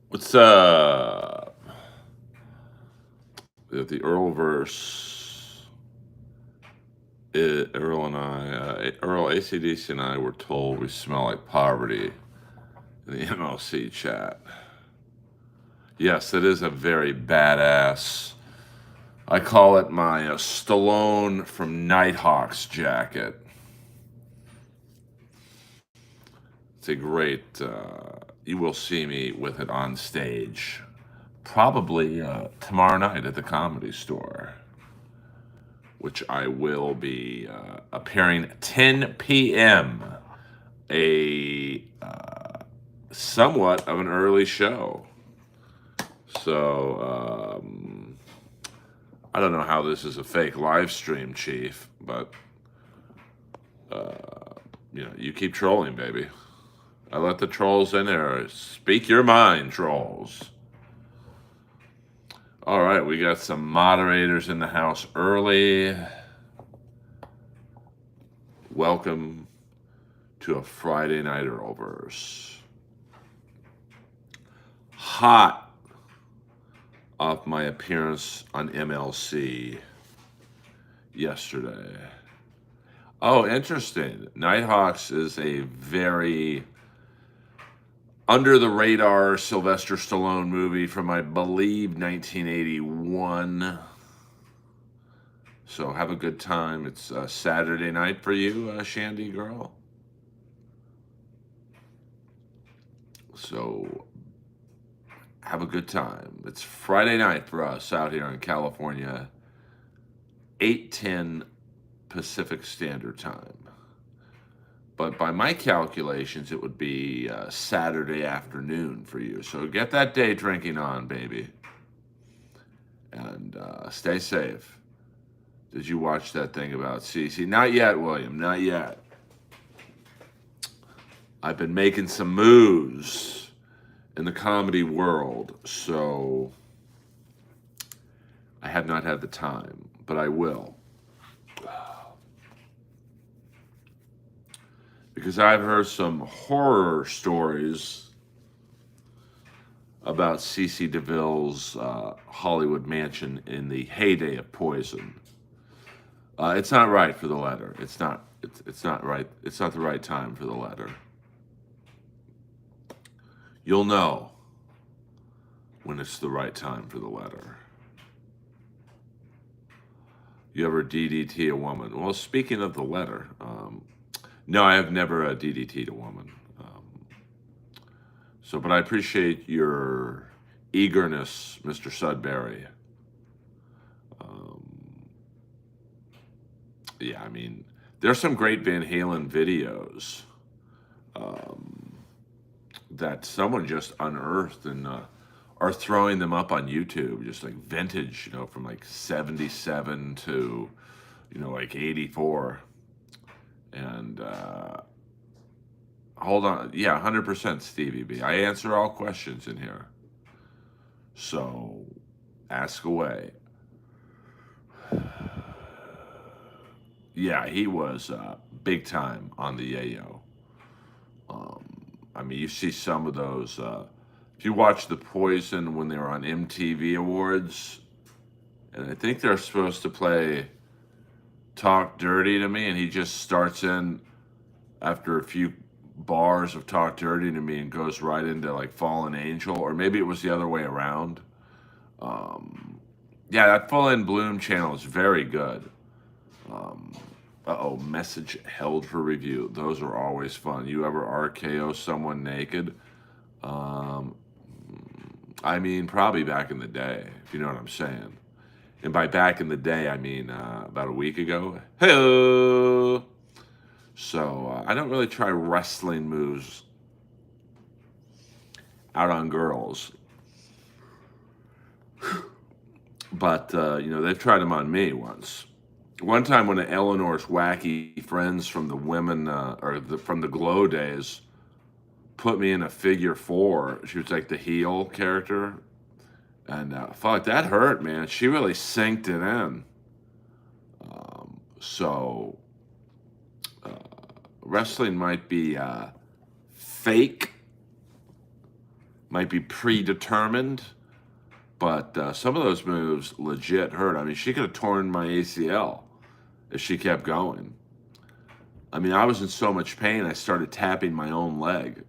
What's up? The Earlverse, Earl and Earl ACDC and I were told we smell like poverty in the MLC chat. Yes, it is a very badass. I call it my Stallone from Nighthawks jacket. It's a great. You will see me with it on stage, probably tomorrow night at the Comedy Store, which I will be appearing 10 p.m. A somewhat of an early show. So I don't know how this is a fake live stream, Chief, but you keep trolling, baby. I let the trolls in there. Speak your mind, trolls. All right, we got some moderators in the house early. Welcome to a Friday night Earlverse. Hot off my appearance on MLC yesterday. Oh, interesting. Nighthawks is a very under the radar Sylvester Stallone movie from, I believe, 1981. So have a good time. It's Saturday night for you, Shandy girl. So have a good time. It's Friday night for us out here in California, 8:10 Pacific Standard Time. But by my calculations, it would be Saturday afternoon for you. So get that day drinking on, baby. And stay safe. Did you watch that thing about Cece? Not yet, William. Not yet. I've been making some moves in the comedy world, so I have not had the time, but I will. Because I've heard some horror stories about Cece DeVille's Hollywood mansion in the heyday of Poison. It's not right for the letter. It's not. It's not right. It's not the right time for the letter. You'll know when it's the right time for the letter. You ever DDT a woman? Well, speaking of the letter, no, I have never DDT'd a woman. But I appreciate your eagerness, Mr. Sudbury. Yeah, I mean, there's some great Van Halen videos that someone just unearthed and are throwing them up on YouTube, just like vintage, from like 77 to, like 84. And hold on. Yeah, 100% Stevie B. I answer all questions in here. So ask away. Yeah, he was big time on the yayo. I mean, you see some of those. If you watch The Poison when they were on MTV Awards, and I think they're supposed to play Talk Dirty to Me, and he just starts in after a few bars of Talk Dirty to Me and goes right into like Fallen Angel, or maybe it was the other way around. Yeah, that Full in Bloom channel is very good. Message held for review. Those are always fun. You ever RKO someone naked? I mean, probably back in the day, if you know what I'm saying. And by back in the day, I mean about a week ago. Hello. So I don't really try wrestling moves out on girls. But, they've tried them on me once. One time when Eleanor's wacky friends from the women, from the Glow days, put me in a figure four. She was like the heel character. And fuck, that hurt, man. She really synced it in. Wrestling might be fake might be predetermined, but some of those moves legit hurt. I mean, she could have torn my ACL if she kept going. I mean, I was in so much pain, I started tapping my own leg.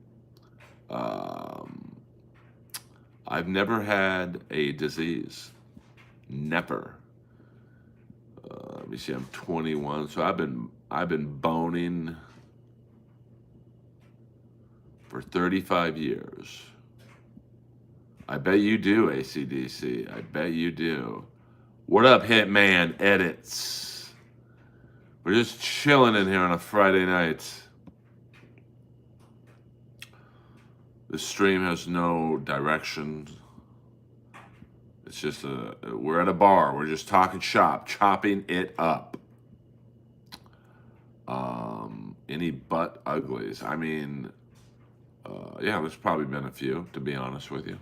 I've never had a disease. Never. Let me see. I'm 21, so I've been boning for 35 years. I bet you do, AC/DC. I bet you do. What up, Hitman Edits? We're just chilling in here on a Friday night. The stream has no direction. It's just we're at a bar. We're just talking shop, chopping it up. Any butt uglies? I mean, yeah, there's probably been a few, to be honest with you.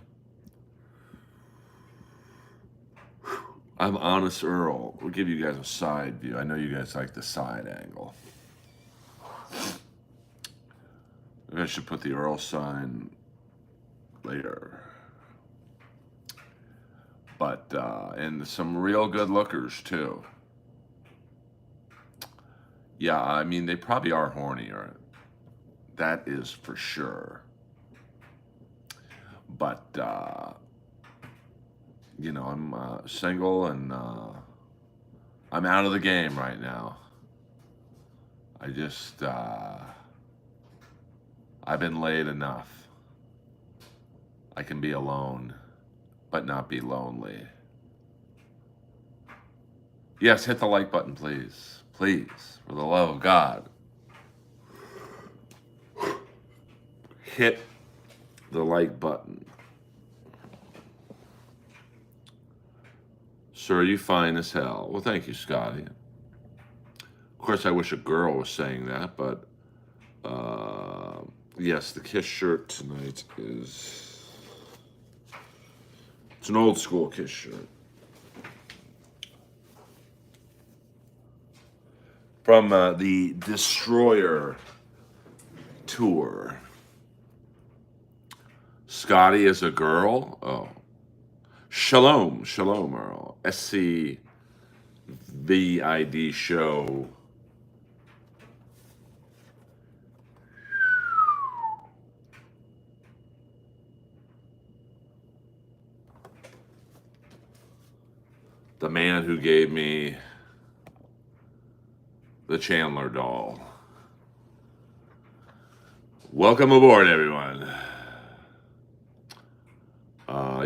I'm Honest Earl. We'll give you guys a side view. I know you guys like the side angle. Maybe I should put the Earl sign later. But, and some real good lookers, too. Yeah, I mean, they probably are hornier. That is for sure. But, you know, I'm single and I'm out of the game right now. I just, I've been laid enough. I can be alone, but not be lonely. Yes, hit the like button, please. Please, for the love of God. Hit the like button. Sir, you fine as hell. Well, thank you, Scotty. Of course, I wish a girl was saying that, but yes, the Kiss shirt tonight is... It's an old school Kiss shirt. From the Destroyer tour. Scotty is a girl? Oh. Shalom, shalom, Earl. SCVID show. The man who gave me the Chandler doll. Welcome aboard, everyone.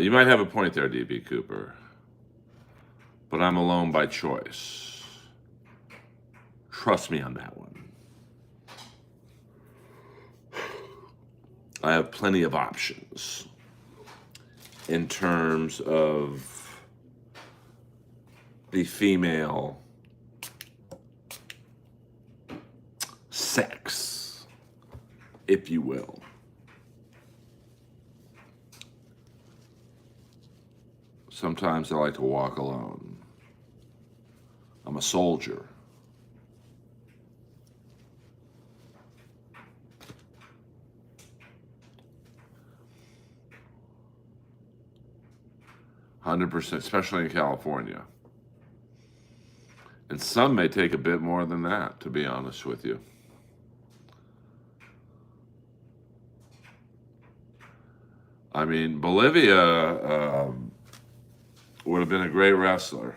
You might have a point there, DB Cooper. But I'm alone by choice. Trust me on that one. I have plenty of options in terms of the female sex, if you will. Sometimes I like to walk alone. I'm a soldier. %, especially in California. And some may take a bit more than that, to be honest with you. I mean, Bolivia would have been a great wrestler.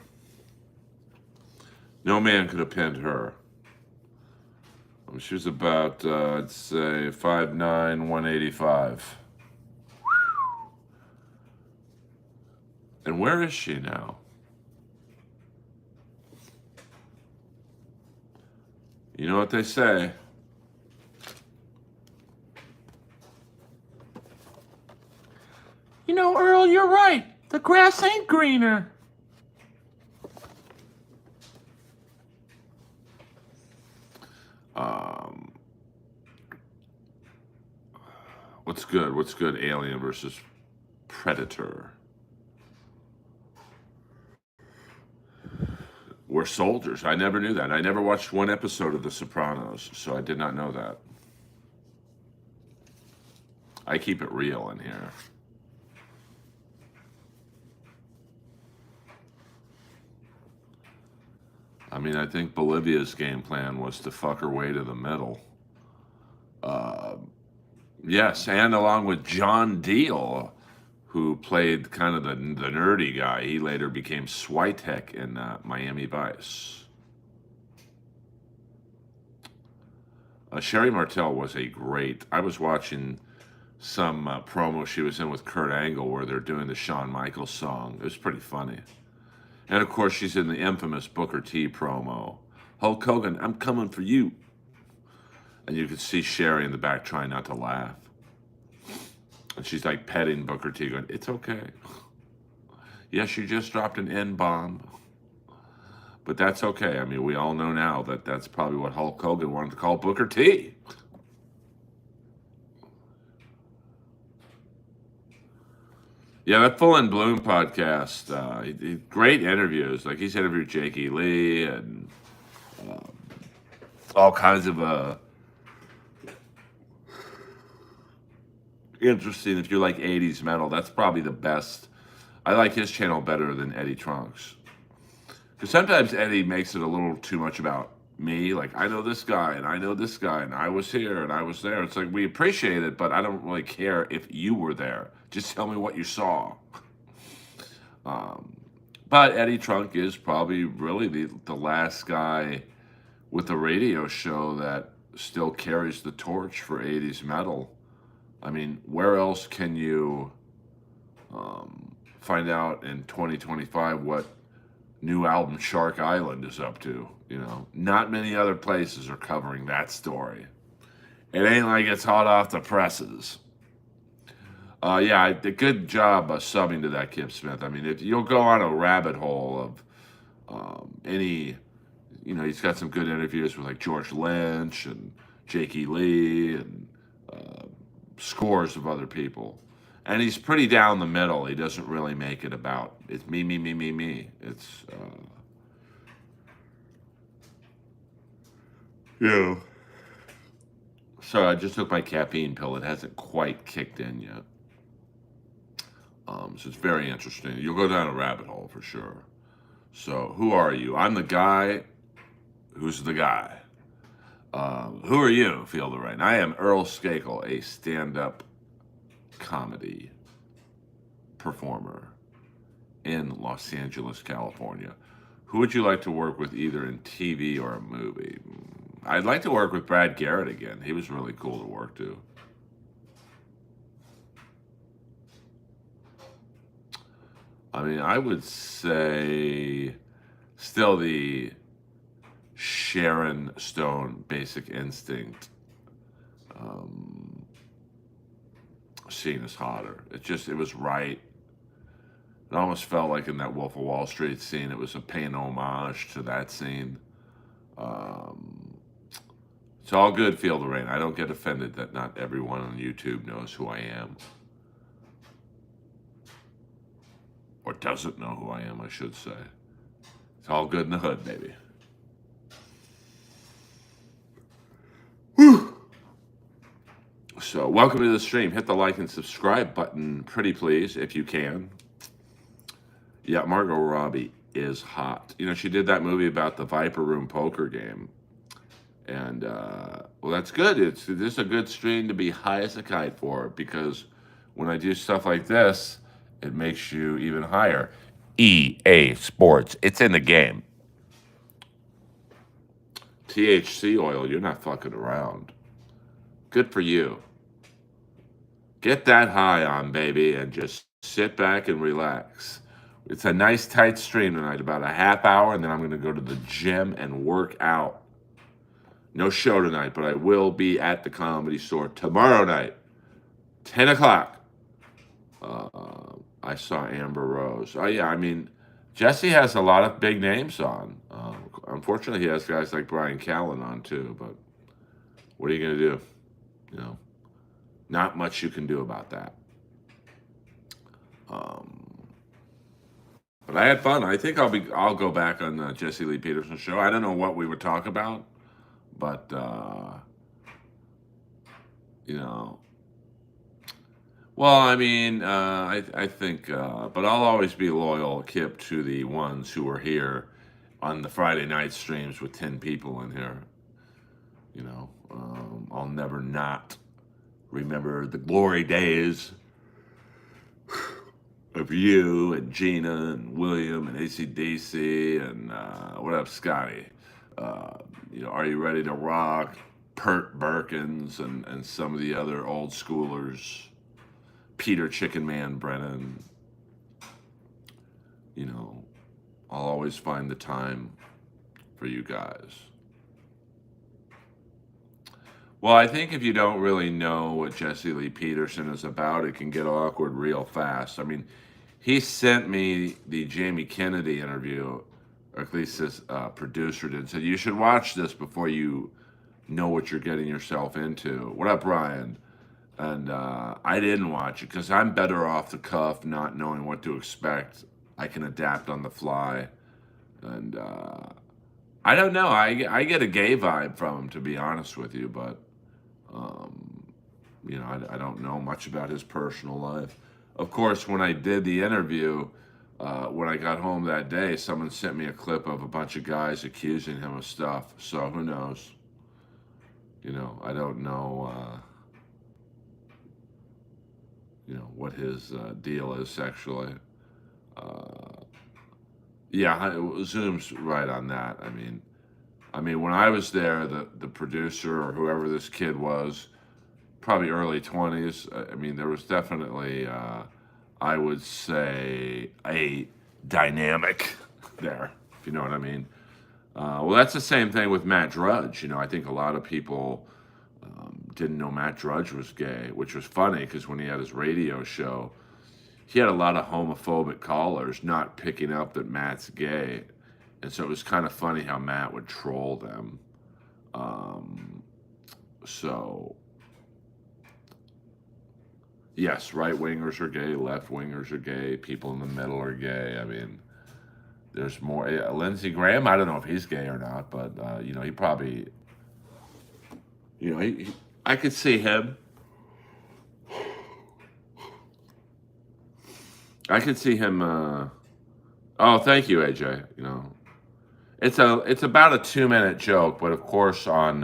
No man could have pinned her. She was about, I'd say, 5'9", 185. And where is she now? You know what they say. You know, Earl, you're right. The grass ain't greener. What's good? What's good? Alien versus Predator. We're soldiers. I never knew that. I never watched one episode of The Sopranos, so I did not know that. I keep it real in here. I mean, I think Bolivia's game plan was to fuck her way to the middle. Uh, yes, and along with John Deal, who played kind of the nerdy guy. He later became Switek in Miami Vice. Sherry Martell was a great. I was watching some promo she was in with Kurt Angle where they're doing the Shawn Michaels song. It was pretty funny. And of course, she's in the infamous Booker T promo. Hulk Hogan, I'm coming for you. And you could see Sherry in the back trying not to laugh. And she's like petting Booker T, going, "It's okay. Yes, you just dropped an N bomb. But that's okay. I mean, we all know now that that's probably what Hulk Hogan wanted to call Booker T." Yeah, that Full and Bloom podcast, great interviews. Like he's interviewed Jakey Lee and all kinds of interesting. If you like 80s metal, that's probably the best. I like his channel better than Eddie Trunk's. Because sometimes Eddie makes it a little too much about me. Like, I know this guy, and I know this guy, and I was here, and I was there. It's like, we appreciate it, but I don't really care if you were there. Just tell me what you saw. But Eddie Trunk is probably really the last guy with a radio show that still carries the torch for 80s metal. I mean, where else can you find out in 2025 what new album Shark Island is up to? You know, not many other places are covering that story. It ain't like it's hot off the presses. Yeah, good job subbing to that, Kip Smith. I mean, if you'll go on a rabbit hole of any, you know, he's got some good interviews with like George Lynch and Jakey Lee and scores of other people. And he's pretty down the middle. He doesn't really make it about, it's me, me, me, me, me. It's, yeah. So I just took my caffeine pill. It hasn't quite kicked in yet. So it's very interesting. You'll go down a rabbit hole for sure. So who are you? I'm the guy who's the guy. Who are you, Feel the Rain? I am Earl Skakel, a stand-up comedy performer in Los Angeles, California. Who would you like to work with either in TV or a movie? I'd like to work with Brad Garrett again. He was really cool to work to. I mean, I would say still the Sharon Stone Basic Instinct scene is hotter. It was right. It almost felt like in that Wolf of Wall Street scene, it was a paying homage to that scene. It's all good, Feel the Rain. I don't get offended that not everyone on YouTube knows who I am. Or doesn't know who I am, I should say. It's all good in the hood, baby. Whew. So, welcome to the stream. Hit the like and subscribe button, pretty please, if you can. Yeah, Margot Robbie is hot. You know, she did that movie about the Viper Room poker game. And, well, that's good. This is a good stream to be high as a kite for, because when I do stuff like this, it makes you even higher. EA Sports. It's in the game. THC oil, you're not fucking around. Good for you. Get that high on, baby, and just sit back and relax. It's a nice tight stream tonight, about a half hour, and then I'm going to go to the gym and work out. No show tonight, but I will be at the Comedy Store tomorrow night, 10 o'clock. I saw Amber Rose. Oh, yeah, I mean, Jesse has a lot of big names on. Unfortunately, he has guys like Brian Callen on, too, but what are you going to do? You know, not much you can do about that. But I had fun. I think I'll go back on Jesse Lee Peterson's show. I don't know what we would talk about, but you know. Well, I mean, I think, but I'll always be loyal, Kip, to the ones who are here on the Friday night streams with 10 people in here. You know, I'll never not remember the glory days of you and Gina and William and AC/DC and what up, Scotty? Are you ready to rock? Pert Birkins and some of the other old schoolers, Peter Chicken Man Brennan. I'll always find the time for you guys. Well, I think if you don't really know what Jesse Lee Peterson is about, it can get awkward real fast. I mean, he sent me the Jamie Kennedy interview, or at least his producer did, said, you should watch this before you know what you're getting yourself into. What up, Ryan? And I didn't watch it because I'm better off the cuff, not knowing what to expect. I can adapt on the fly. And I don't know. I get a gay vibe from him, to be honest with you, but I don't know much about his personal life. Of course, when I did the interview, when I got home that day, someone sent me a clip of a bunch of guys accusing him of stuff. So who knows? I don't know. What his deal is sexually. Yeah, Zoom's right on that. I mean, when I was there, the producer or whoever this kid was, probably early 20s. I mean, there was definitely, I would say, a dynamic there, if you know what I mean. Well, that's the same thing with Matt Drudge. I think a lot of people didn't know Matt Drudge was gay, which was funny because when he had his radio show, he had a lot of homophobic callers not picking up that Matt's gay. And so it was kind of funny how Matt would troll them. So, yes, right-wingers are gay, left-wingers are gay, people in the middle are gay. I mean, there's more. Lindsey Graham, I don't know if he's gay or not, but, he probably, I could see him. I could see him. Oh, thank you, AJ. It's about a 2-minute joke, but of course on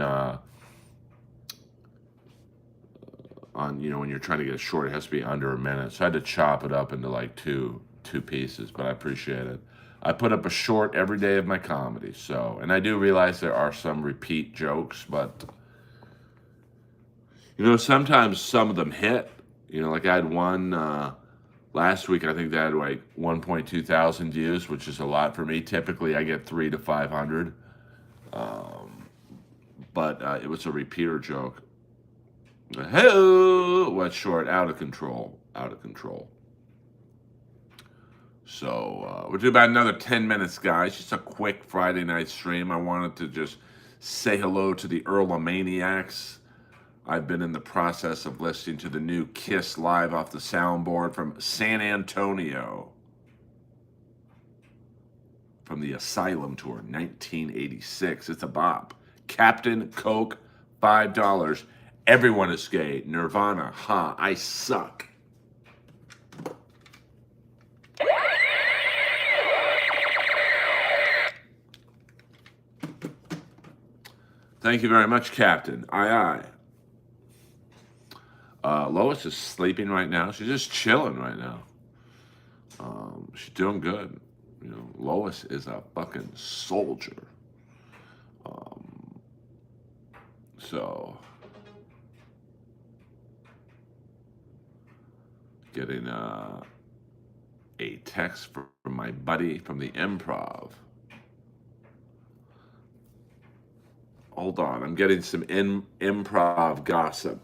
when you're trying to get it short, it has to be under a minute. So I had to chop it up into like two pieces, but I appreciate it. I put up a short every day of my comedy. So, and I do realize there are some repeat jokes, but sometimes some of them hit. Like I had one. Last week, I think they had like 1.2 thousand views, which is a lot for me. Typically, I get 300 to 500. But it was a repeater joke. Hey, what's short? Out of control. Out of control. So we'll do about another 10 minutes, guys. Just a quick Friday night stream. I wanted to just say hello to the Earlomaniacs. I've been in the process of listening to the new Kiss live off the soundboard from San Antonio, from the Asylum Tour, 1986. It's a bop. Captain Coke, $5. Everyone is gay. Nirvana, ha, I suck. Thank you very much, Captain. Aye, aye. Lois is sleeping right now. She's just chilling right now. She's doing good. Lois is a fucking soldier. So, getting a text from my buddy from the Improv. Hold on, I'm getting some Improv gossip.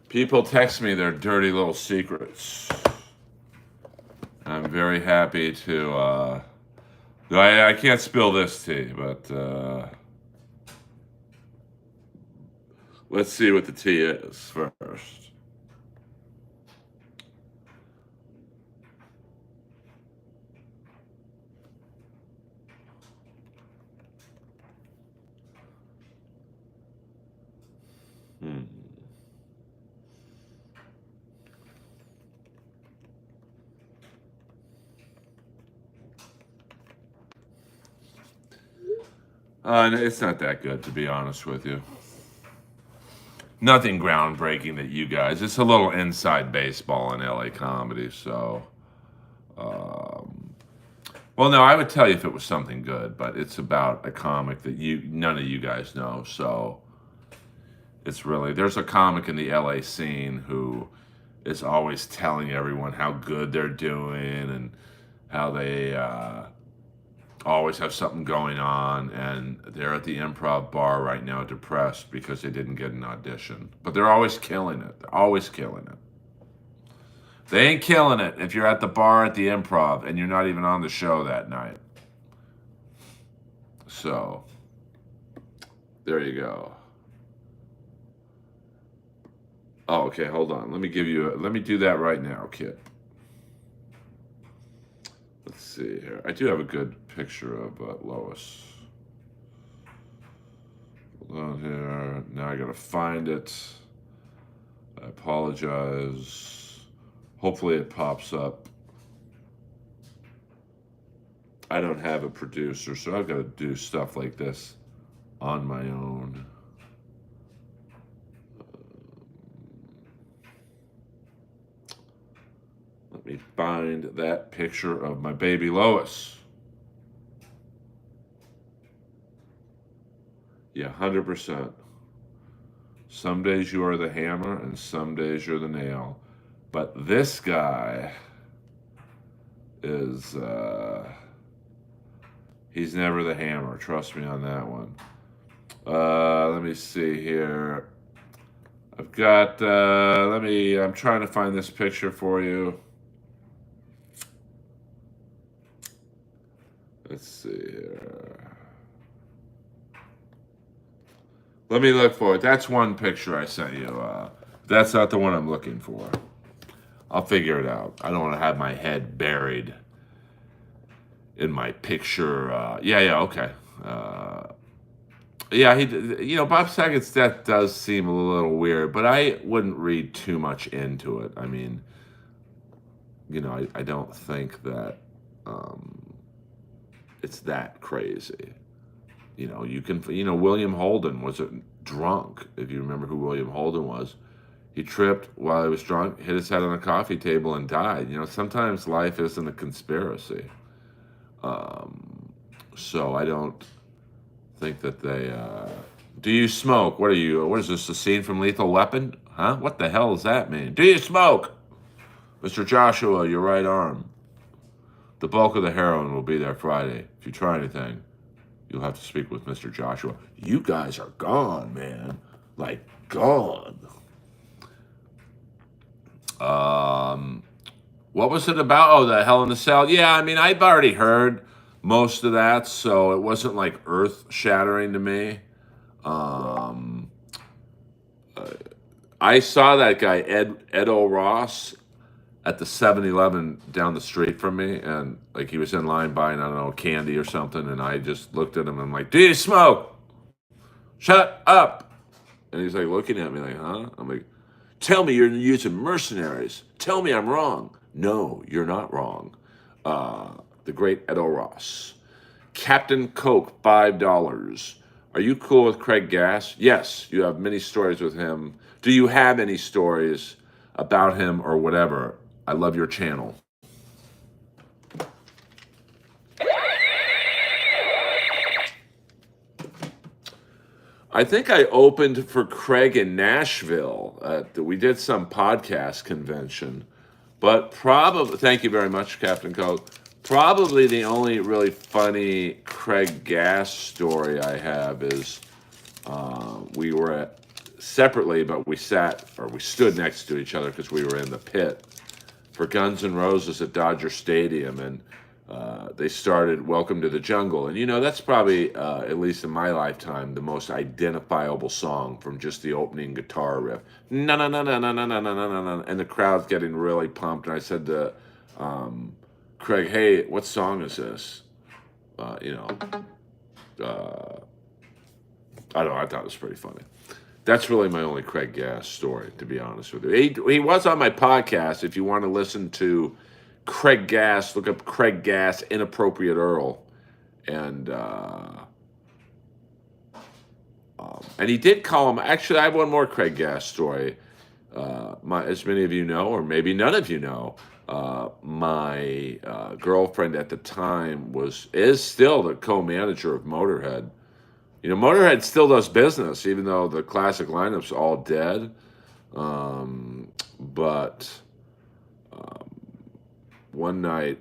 People text me their dirty little secrets. I'm very happy to, I can't spill this tea, but let's see what the tea is first. It's not that good, to be honest with you. Nothing groundbreaking that you guys. It's a little inside baseball in LA comedy. So, um, well, no, I would tell you if it was something good, but it's about a comic that none of you guys know. So it's really there's a comic in the LA scene who is always telling everyone how good they're doing and how they always have something going on, and they're at the Improv bar right now depressed because they didn't get an audition. But they're always killing it. They're always killing it. They ain't killing it if you're at the bar at the Improv and you're not even on the show that night. So, there you go. Oh, okay, hold on. Let me do that right now, kid. Let's see here. I do have a good picture of Lois. Hold on here. Now I gotta find it. I apologize. Hopefully it pops up. I don't have a producer, so I've got to do stuff like this on my own. Let me find that picture of my baby Lois. Yeah, 100%. Some days you are the hammer and some days you're the nail. But this guy is, he's never the hammer. Trust me on that one. Let me see here. I've got, I'm trying to find this picture for you. Let's see here. Let me look for it. That's one picture I sent you. That's not the one I'm looking for. I'll figure it out. I don't want to have my head buried in my picture. Okay. Bob Saget's death does seem a little weird, but I wouldn't read too much into it. I mean, I don't think that it's that crazy. William Holden was a drunk. If you remember who William Holden was, he tripped while he was drunk, hit his head on a coffee table, and died. Sometimes life isn't a conspiracy. So I don't think that they. Do you smoke? What is this? A scene from Lethal Weapon? Huh? What the hell does that mean? Do you smoke, Mr. Joshua? Your right arm. The bulk of the heroin will be there Friday. If you try anything, you'll have to speak with Mr. Joshua. You guys are gone, man. Like, gone. What was it about? Oh, the Hell in the Cell. Yeah, I mean, I've already heard most of that, so it wasn't like earth-shattering to me. I saw that guy, Edo Ross, at the 7-Eleven down the street from me, and like he was in line buying, I don't know, candy or something, and I just looked at him and I'm like, do you smoke? Shut up. And he's like looking at me like, huh? I'm like, tell me you're using mercenaries. Tell me I'm wrong. No, you're not wrong. The great Edo Ross. Captain Coke, $5. Are you cool with Craig Gass? Yes, you have many stories with him. Do you have any stories about him or whatever? I love your channel. I think I opened for Craig in Nashville. We did some podcast convention, but probably, thank you very much, Captain Coke. Probably the only really funny Craig Gass story I have is we were separately, but we stood next to each other because we were in the pit for Guns N' Roses at Dodger Stadium, and they started Welcome to the Jungle. And that's probably, at least in my lifetime, the most identifiable song from just the opening guitar riff. No, no, no, no, no, no, no, no, no, no, and the crowd's getting really pumped. And I said to Craig, hey, what song is this? I don't know, I thought it was pretty funny. That's really my only Craig Gass story, to be honest with you. He was on my podcast. If you want to listen to Craig Gass, look up Craig Gass, Inappropriate Earl. And And he did call him. Actually, I have one more Craig Gass story. As many of you know, or maybe none of you know, my girlfriend at the time is still the co-manager of Motorhead. Motorhead still does business, even though the classic lineup's all dead. But one night,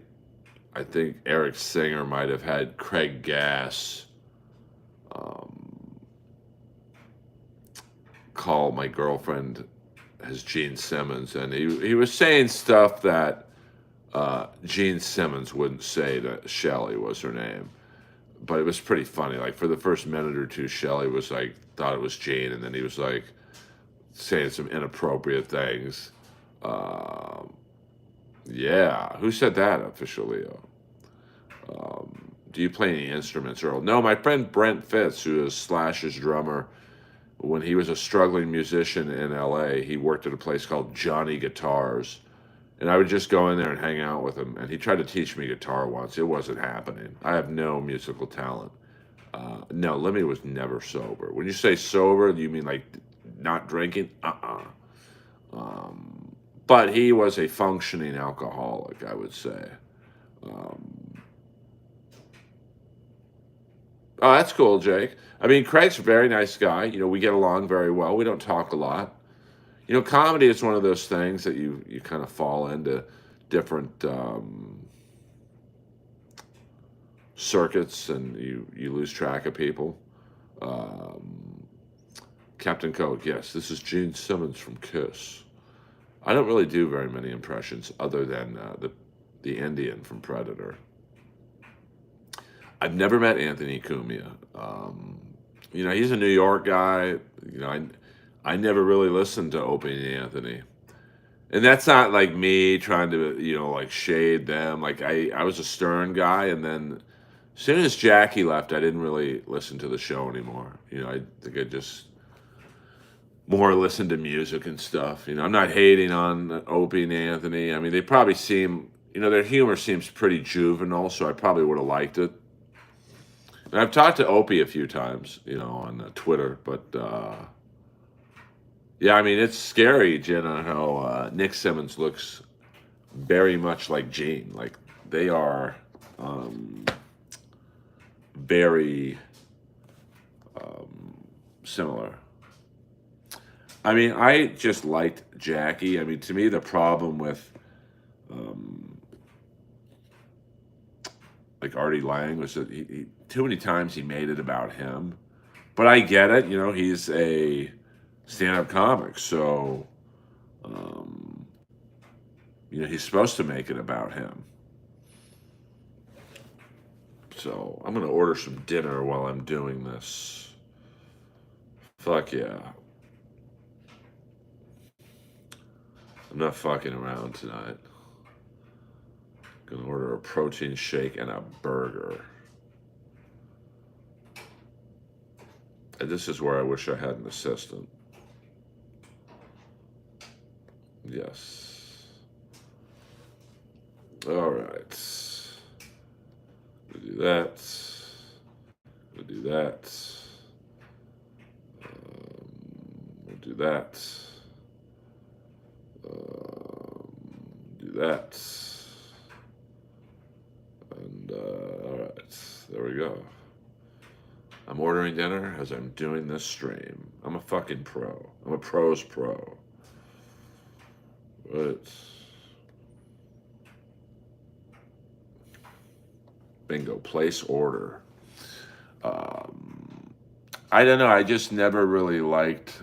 I think Eric Singer might have had Craig Gass call my girlfriend as Gene Simmons, and he was saying stuff that Gene Simmons wouldn't say to Shelley, was her name. But it was pretty funny. Like, for the first minute or two, Shelley was like, thought it was Gene, and then he was like saying some inappropriate things. Yeah, who said that, Official Leo? Do you play any instruments, Earl? No, my friend Brent Fitz, who is Slash's drummer, when he was a struggling musician in LA, he worked at a place called Johnny Guitars. And I would just go in there and hang out with him. And he tried to teach me guitar once. It wasn't happening. I have no musical talent. No, Lemmy was never sober. When you say sober, do you mean like not drinking? But he was a functioning alcoholic, I would say. Oh, that's cool, Jake. I mean, Craig's a very nice guy. We get along very well. We don't talk a lot. Comedy is one of those things that you kind of fall into different circuits, and you lose track of people. Captain Coke, yes, this is Gene Simmons from Kiss. I don't really do very many impressions other than the Indian from Predator. I've never met Anthony Cumia. He's a New York guy. I never really listened to Opie and Anthony. And that's not like me trying to, like shade them. Like I was a Stern guy, and then as soon as Jackie left, I didn't really listen to the show anymore. I think I just more listened to music and stuff. I'm not hating on Opie and Anthony. I mean, they probably seem, their humor seems pretty juvenile, so I probably would have liked it. And I've talked to Opie a few times, on Twitter, but yeah, I mean, it's scary, Jenna, how Nick Simmons looks very much like Gene. Like, they are very similar. I mean, I just liked Jackie. I mean, to me, the problem with like Artie Lang was that he too many times he made it about him. But I get it, he's a stand-up comic, so he's supposed to make it about him. So I'm gonna order some dinner while I'm doing this. Fuck yeah. I'm not fucking around tonight. Gonna order a protein shake and a burger. And this is where I wish I had an assistant. Yes. All right. We'll do that. We'll do that. We'll do that. Do that. And all right, there we go. I'm ordering dinner as I'm doing this stream. I'm a fucking pro. I'm a pro's pro. Right. Bingo. Place order. I don't know. I just never really liked.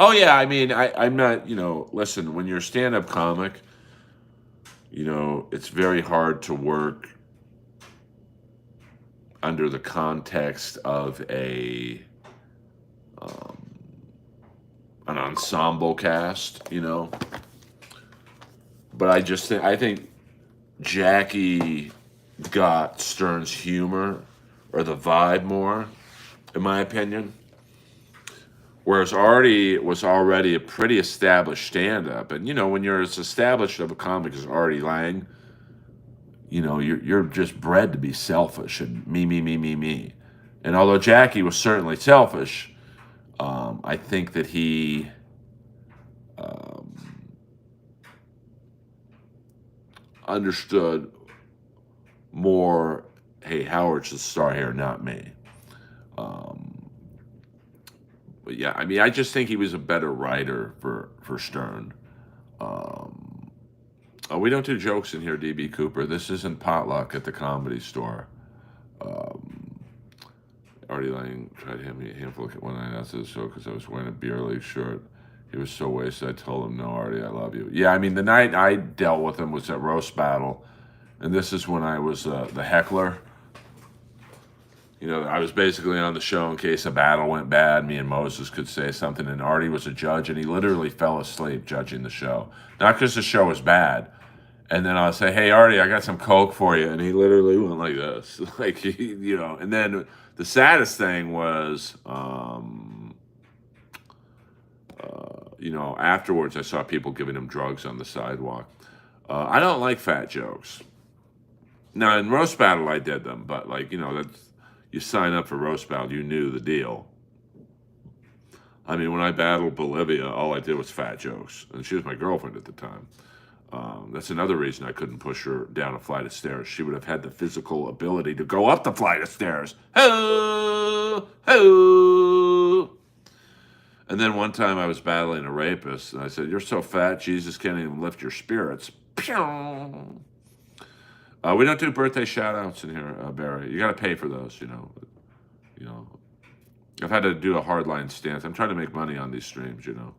Oh yeah. I mean, I'm not. Listen. When you're a stand-up comic, it's very hard to work under the context of an ensemble cast, But I think Jackie got Stern's humor or the vibe more, in my opinion. Whereas Artie was already a pretty established stand-up, and when you're as established of a comic as Artie Lang, you're just bred to be selfish and me. And although Jackie was certainly selfish, I think that he um, understood more, hey, Howard's the star here, not me. Um, but yeah, I mean, I just think he was a better writer for Stern. Um, we don't do jokes in here, DB Cooper. This isn't potluck at the Comedy Store. Um, Artie Lang tried to hand me a handful of when I announced the show because I was wearing a beer league shirt. He was so wasted. I told him, "No, Artie, I love you." Yeah, I mean, the night I dealt with him was at Roast Battle, and this is when I was the heckler. You know, I was basically on the show in case a battle went bad. Me and Moses could say something, and Artie was a judge, and he literally fell asleep judging the show. Not because the show was bad. And then I'll say, "Hey, Artie, I got some Coke for you," and he literally went like this, like you know. And then the saddest thing was, you know, afterwards I saw people giving him drugs on the sidewalk. I don't like fat jokes. Now in roast battle I did them, but like you know that's you sign up for roast battle, you knew the deal. I mean, when I battled Bolivia, all I did was fat jokes, and she was my girlfriend at the time. That's another reason I couldn't push her down a flight of stairs. She would have had the physical ability to go up the flight of stairs. Ho, ho. And then one time I was battling a rapist, and I said, "You're so fat, Jesus can't even lift your spirits." Pew! We don't do birthday shout-outs in here, Barry. You got to pay for those, you know. You know, I've had to do a hardline stance. I'm trying to make money on these streams, you know.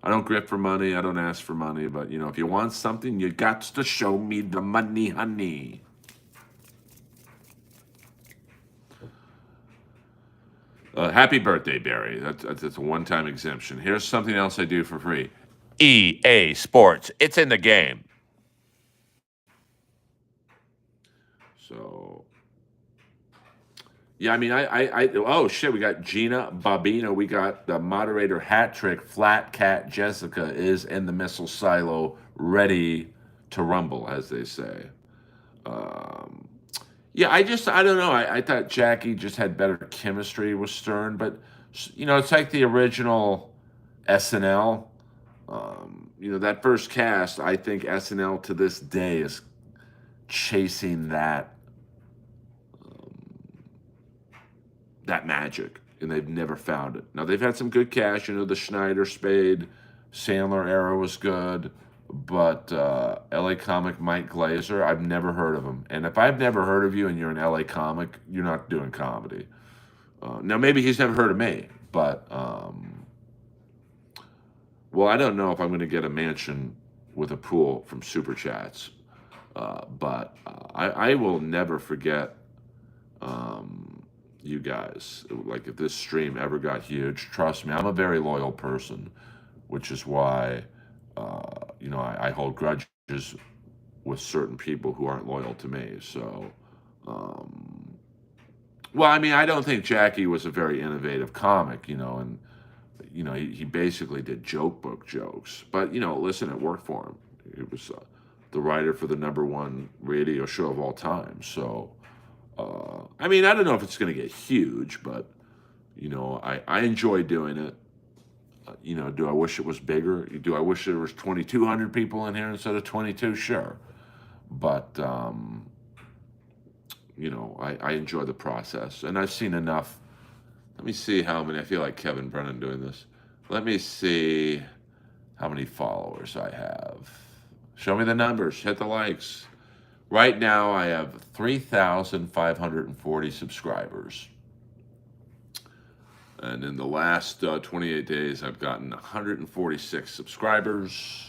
I don't grip for money. I don't ask for money. But, you know, if you want something, you got to show me the money, honey. Happy birthday, Barry. That's a one-time exemption. Here's something else I do for free. EA Sports. It's in the game. So, yeah, I mean, oh, shit, we got Gina Bobina. We got the moderator hat trick. Flat Cat Jessica is in the missile silo, ready to rumble, as they say. Um, yeah, I don't know. I thought Jackie just had better chemistry with Stern, but, you know, it's like the original SNL. You know, that first cast, I think SNL to this day is chasing that magic, and they've never found it. Now they've had some good cast, you know, the Schneider, Spade, Sandler era was good, but LA comic Mike Glazer, I've never heard of him. And if I've never heard of you and you're an LA comic, you're not doing comedy. Now maybe he's never heard of me, but well, I don't know if I'm going to get a mansion with a pool from Super Chats, but I will never forget. You guys, like if this stream ever got huge, trust me, I'm a very loyal person, which is why you know I hold grudges with certain people who aren't loyal to me. So well, I mean, I don't think Jackie was a very innovative comic, you know, and you know he basically did joke book jokes, but you know, listen, it worked for him. He was the writer for the #1 radio show of all time. So I mean, I don't know if it's going to get huge, but you know, I enjoy doing it. You know, do I wish it was bigger? Do I wish there was 2,200 people in here instead of 22? Sure, but you know, I enjoy the process, and I've seen enough. Let me see how many. I feel like Kevin Brennan doing this. Let me see how many followers I have. Show me the numbers. Hit the likes. Right now, I have 3,540 subscribers. And in the last 28 days, I've gotten 146 subscribers.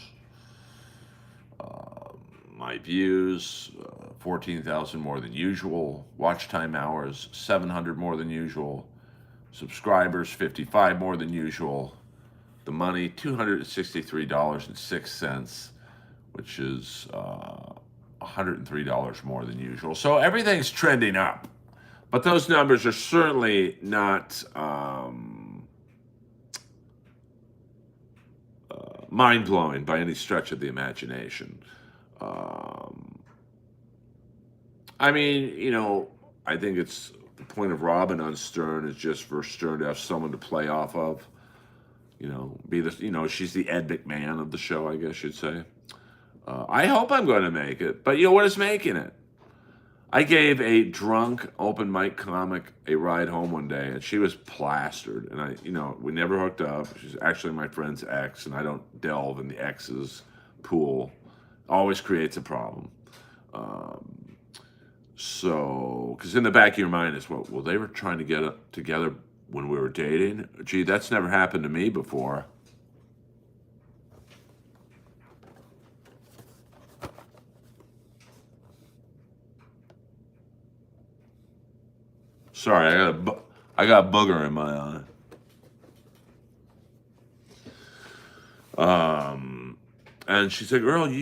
My views, 14,000 more than usual. Watch time hours, 700 more than usual. Subscribers, 55 more than usual. The money, $263.06, which is $103 more than usual. So everything's trending up. But those numbers are certainly not mind-blowing by any stretch of the imagination. I mean, you know, I think it's the point of Robin on Stern is just for Stern to have someone to play off of. Be the she's the Ed McMahon of the show, I guess you'd say. I hope I'm going to make it, but what is making it? I gave a drunk open mic comic a ride home one day, and she was plastered. And we never hooked up. She's actually my friend's ex, and I don't delve in the ex's pool. Always creates a problem. Because in the back of your mind is, well, they were trying to get together when we were dating. Gee, that's never happened to me before. Sorry, I got a booger in my eye. And she's like, Earl,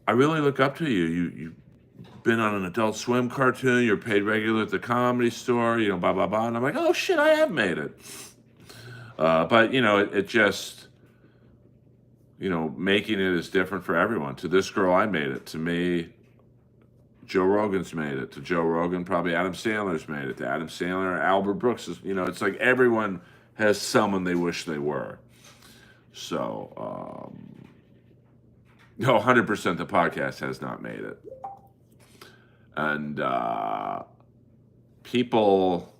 I really look up to you. You've been on an Adult Swim cartoon. You're paid regular at the Comedy Store. Blah blah blah. And I'm like, oh shit, I have made it. But it just, making it is different for everyone. To this girl, I made it. To me, Joe Rogan's made it. To Joe Rogan, probably Adam Sandler's made it. To Adam Sandler, Albert Brooks is, it's like everyone has someone they wish they were. So, no, 100% the podcast has not made it. And people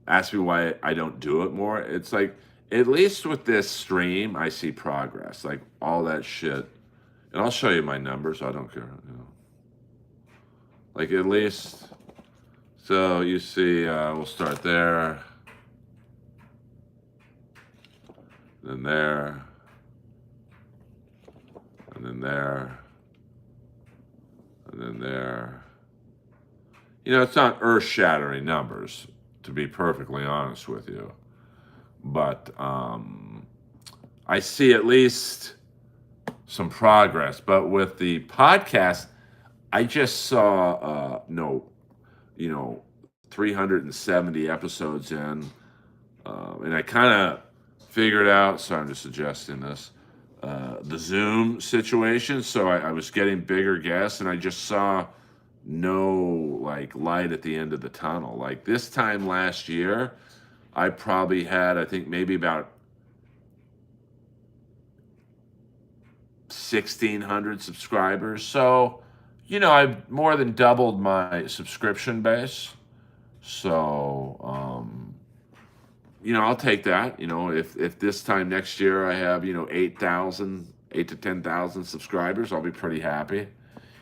ask me why I don't do it more. It's like, at least with this stream, I see progress. Like all that shit. And I'll show you my numbers. I don't care. Like at least, so you see, we'll start there. Then there. And then there. And then there. It's not earth-shattering numbers, to be perfectly honest with you. But I see at least some progress. But with the podcast, I just saw 370 episodes in, and I kind of figured out, sorry, I'm just suggesting this, the Zoom situation. So I was getting bigger guests, and I just saw no light at the end of the tunnel. Like this time last year, I probably had, I think maybe about 1,600 subscribers. So, I've more than doubled my subscription base. So, I'll take that. If this time next year I have, 8 to 10,000 subscribers, I'll be pretty happy.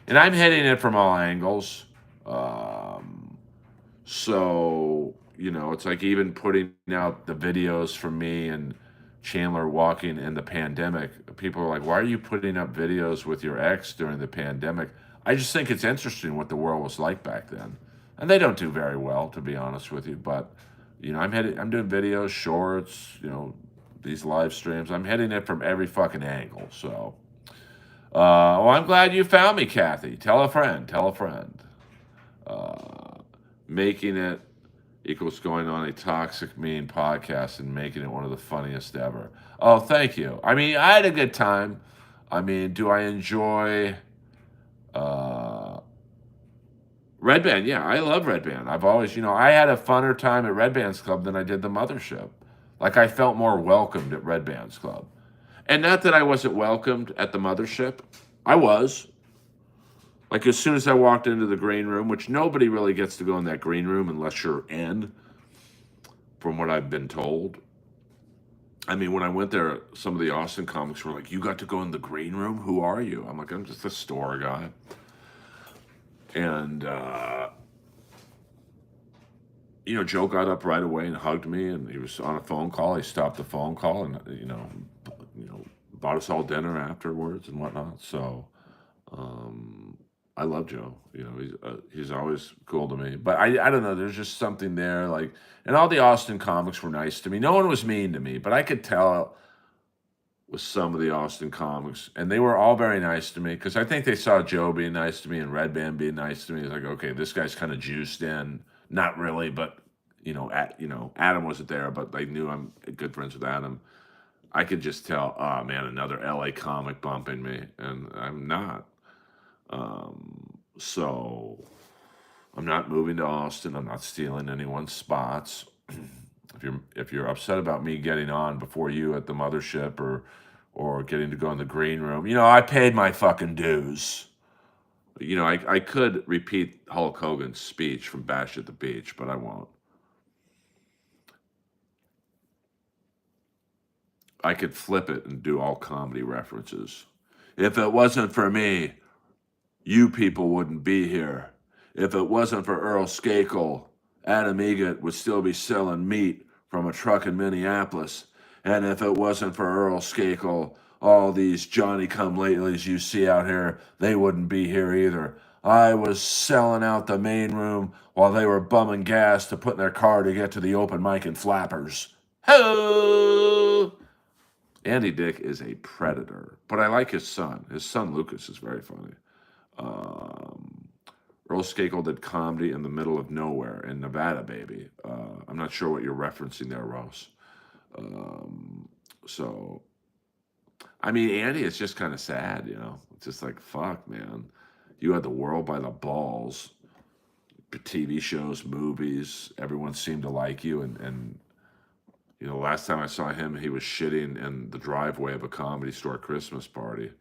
And I'm hitting it from all angles. So, it's like even putting out the videos from me and Chandler walking in the pandemic. People are like, why are you putting up videos with your ex during the pandemic? I just think it's interesting what the world was like back then. And they don't do very well, to be honest with you. But, I'm doing videos, shorts, these live streams. I'm hitting it from every fucking angle. So, well, I'm glad you found me, Kathy. Tell a friend. Making it equals going on a toxic, mean podcast and making it one of the funniest ever. Oh, thank you. I mean, I had a good time. I mean, do I enjoy Red Band? Yeah, I love Red Band. I've always, I had a funner time at Red Band's Club than I did the Mothership. Like, I felt more welcomed at Red Band's Club. And not that I wasn't welcomed at the Mothership. I was. Like, as soon as I walked into the green room, which nobody really gets to go in that green room unless you're in, from what I've been told. I mean, when I went there, some of the Austin comics were like, you got to go in the green room? Who are you? I'm like, I'm just a store guy. And, Joe got up right away and hugged me, and he was on a phone call. He stopped the phone call and, bought us all dinner afterwards and whatnot. So, I love Joe. He's always cool to me. But I don't know. There's just something there. And all the Austin comics were nice to me. No one was mean to me, but I could tell with some of the Austin comics, and they were all very nice to me because I think they saw Joe being nice to me and Red Band being nice to me. It's like, okay, this guy's kind of juiced in. Not really, but Adam wasn't there, but they knew I'm good friends with Adam. I could just tell, oh man, another LA comic bumping me, and I'm not. So I'm not moving to Austin. I'm not stealing anyone's spots. If you're upset about me getting on before you at the mothership or getting to go in the green room, I paid my fucking dues. I could repeat Hulk Hogan's speech from Bash at the Beach, but I won't. I could flip it and do all comedy references. If it wasn't for me, you people wouldn't be here. If it wasn't for Earl Skakel, Adam Egget would still be selling meat from a truck in Minneapolis. And if it wasn't for Earl Skakel, all these Johnny-come-latelys you see out here, they wouldn't be here either. I was selling out the main room while they were bumming gas to put in their car to get to the open mic in Flappers. Ho! Andy Dick is a predator, but I like his son. His son Lucas is very funny. Um, Earl Skakel did comedy in the middle of nowhere in Nevada, baby. I'm not sure what you're referencing there, Ross. So, I mean, Andy is just kind of sad, It's just like, fuck, man. You had the world by the balls. TV shows, movies, everyone seemed to like you. And last time I saw him, he was shitting in the driveway of a Comedy Store Christmas party.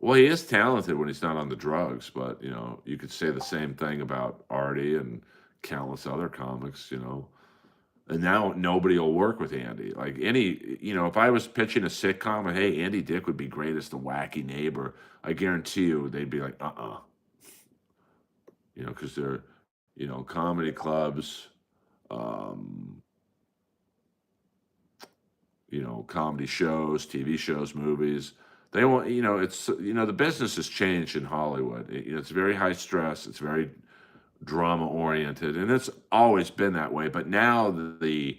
Well, he is talented when he's not on the drugs, but you could say the same thing about Artie and countless other comics, And now nobody will work with Andy. Like if I was pitching a sitcom, hey, Andy Dick would be great as the wacky neighbor. I guarantee you, they'd be like, because they're, comedy clubs, comedy shows, TV shows, movies. They want, it's, the business has changed in Hollywood. It's very high stress. It's very drama oriented, and it's always been that way. But now the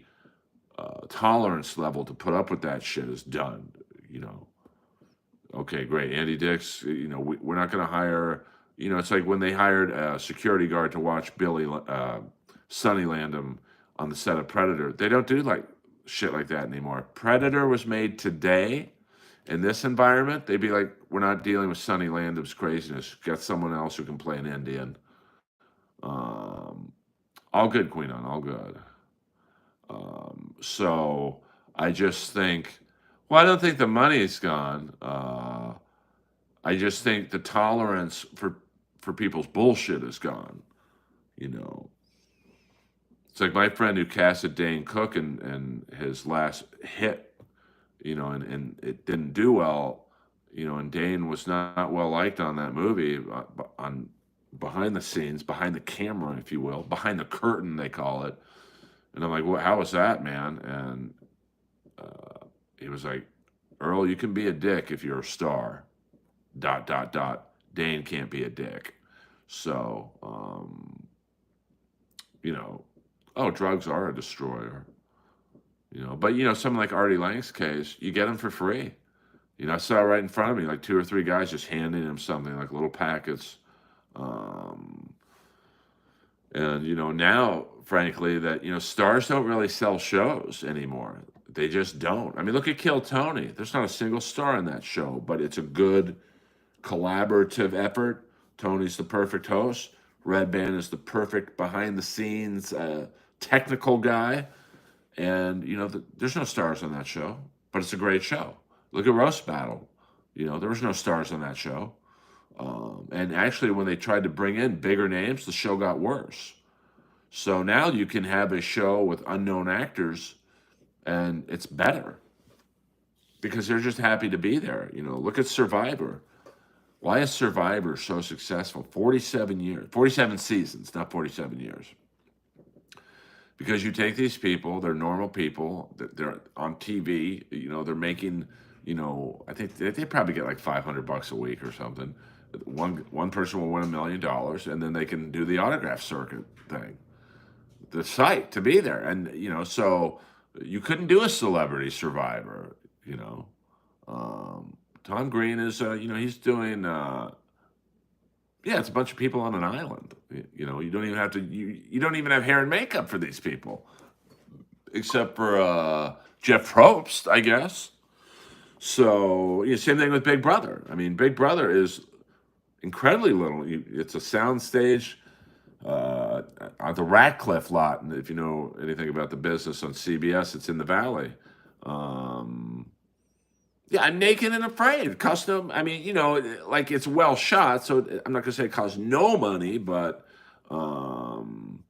tolerance level to put up with that shit is done. Okay, great. Andy Dick's, we're not going to hire, it's like when they hired a security guard to watch Sonny Landham on the set of Predator. They don't do like shit like that anymore. Predator was made today. In this environment, they'd be like, we're not dealing with Sonny Landham's craziness. Get someone else who can play an Indian. All good, Queen on, all good. So I just think, I don't think the money's gone. I just think the tolerance for people's bullshit is gone. It's like my friend who casted Dane Cook and his last hit, and it didn't do well, and Dane was not well liked on that movie, on behind the scenes, behind the camera, if you will, behind the curtain, they call it. And I'm like, well, how was that, man? And he was like, Earl, you can be a dick if you're a star. ... Dane can't be a dick. So, drugs are a destroyer. But someone like Artie Lang's case, you get him for free. I saw right in front of me, like 2 or 3 guys just handing him something, like little packets. And now, frankly, that stars don't really sell shows anymore. They just don't. I mean, look at Kill Tony. There's not a single star in that show, but it's a good collaborative effort. Tony's the perfect host. Red Band is the perfect behind-the-scenes technical guy. And, there's no stars on that show, but it's a great show. Look at Roast Battle. There was no stars on that show. And actually, when they tried to bring in bigger names, the show got worse. So now you can have a show with unknown actors, and it's better because they're just happy to be there. Look at Survivor. Why is Survivor so successful? 47 years, 47 seasons, not 47 years. Because you take these people, they're normal people, they're on TV, they're making, I think they probably get like $500 a week or something. One person will win $1 million, and then they can do the autograph circuit thing. The site to be there, and so you couldn't do a celebrity Survivor. Tom Green is, he's doing. It's a bunch of people on an island. You don't even have to. You don't even have hair and makeup for these people, except for Jeff Probst, I guess. So same thing with Big Brother. I mean, Big Brother is incredibly little. It's a sound stage. the Ratcliffe lot. And if you know anything about the business on CBS, it's in the Valley. Yeah, I'm Naked and Afraid. Custom. I mean, like it's well shot. So I'm not gonna say it costs no money, but um,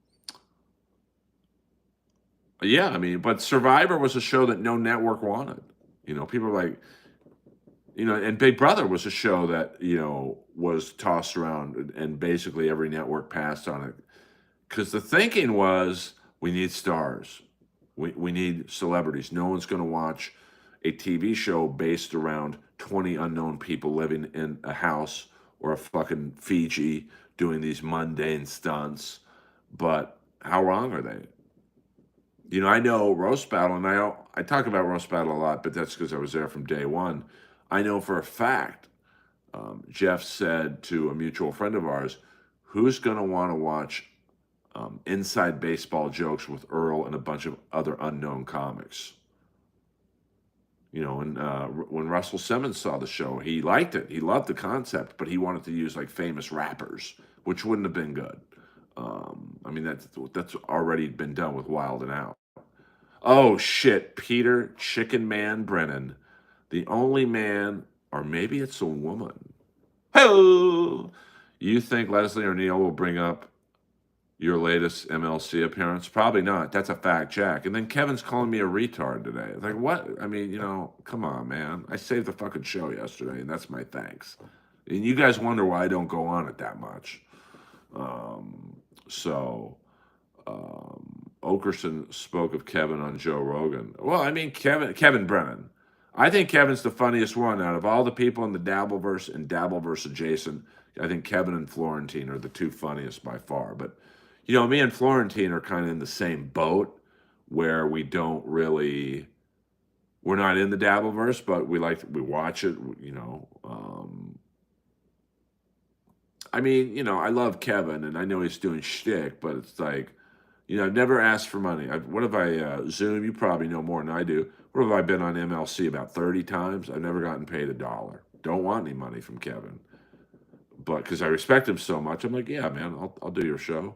yeah, I mean, but Survivor was a show that no network wanted. People were like, and Big Brother was a show that was tossed around, and basically every network passed on it because the thinking was we need stars, we need celebrities. No one's going to watch a TV show based around 20 unknown people living in a house or a fucking Fiji doing these mundane stunts. But how wrong are they? I know Roast Battle, and I talk about Roast Battle a lot, but that's because I was there from day one. I know for a fact, Jeff said to a mutual friend of ours, who's going to want to watch inside baseball jokes with Earl and a bunch of other unknown comics? And when Russell Simmons saw the show, he liked it. He loved the concept, but he wanted to use like famous rappers, which wouldn't have been good. I mean, that's already been done with Wild and Out. Oh shit, Peter Chicken Man Brennan, the only man, or maybe it's a woman. Hello. You think Leslie or Neil will bring up your latest MLC appearance? Probably not. That's a fact check. And then Kevin's calling me a retard today. Like, what? I mean, come on, man. I saved the fucking show yesterday, and that's my thanks. And you guys wonder why I don't go on it that much. So, Okerson spoke of Kevin on Joe Rogan. Well, I mean, Kevin Brennan. I think Kevin's the funniest one out of all the people in the Dabbleverse and Dabbleverse adjacent. I think Kevin and Florentine are the two funniest by far. But me and Florentine are kind of in the same boat where we're not in the Dabbleverse, but we watch it. I mean, I love Kevin, and I know he's doing shtick, but it's like, I've never asked for money. What have I, Zoom, you probably know more than I do. What have I been on MLC about 30 times? I've never gotten paid $1. Don't want any money from Kevin. But because I respect him so much, I'm like, yeah, man, I'll do your show.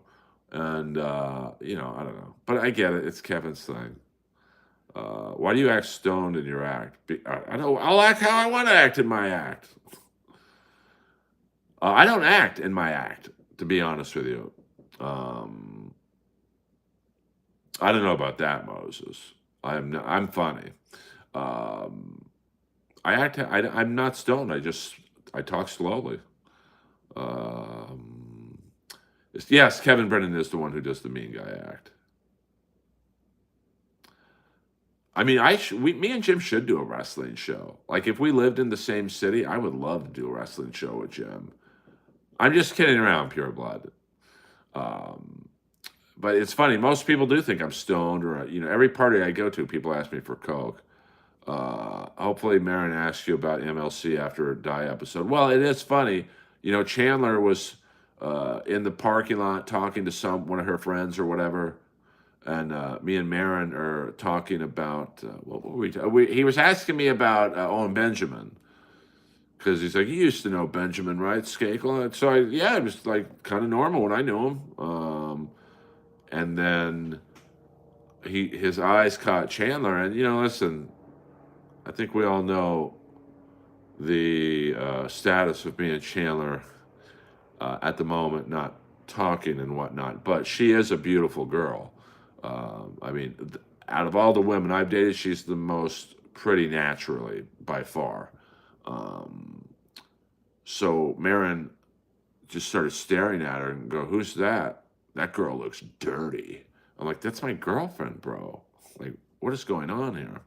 And, I don't know. But I get it. It's Kevin's thing. Why do you act stoned in your act? I don't. I'll act how I want to act in my act. I don't act in my act, to be honest with you. I don't know about that, Moses. I'm funny. Um, I'm not stoned. I talk slowly. Um, yes, Kevin Brennan is the one who does the mean guy act. I mean, me and Jim should do a wrestling show. Like, if we lived in the same city, I would love to do a wrestling show with Jim. I'm just kidding around, pure blood. Um, but it's funny. Most people do think I'm stoned, or every party I go to, people ask me for coke. Hopefully, Marin asks you about MLC after a die episode. Well, it is funny. Chandler was in the parking lot talking to one of her friends or whatever, and me and Marin are talking about what were he was asking me about Owen Benjamin, because he's like, you used to know Benjamin, right, Skakel? And so yeah, it was like kind of normal when I knew him. And then his eyes caught Chandler, and listen, I think we all know the status of me and Chandler at the moment, not talking and whatnot. But she is a beautiful girl. I mean, out of all the women I've dated, she's the most pretty naturally by far. So Marin just started staring at her and go, "Who's that? That girl looks dirty." I'm like, "That's my girlfriend, bro. Like, what is going on here?"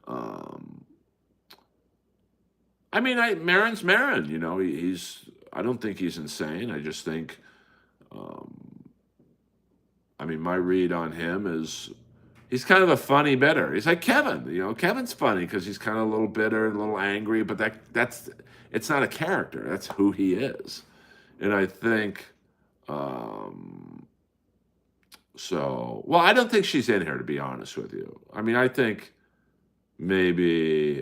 Um, I mean, Marin's Marin. I don't think he's insane. I just think, I mean, my read on him is he's kind of a funny bitter. He's like Kevin. Kevin's funny because he's kind of a little bitter and a little angry, but that's it's not a character. That's who he is. And I think, well, I don't think she's in here, to be honest with you. I mean, I think maybe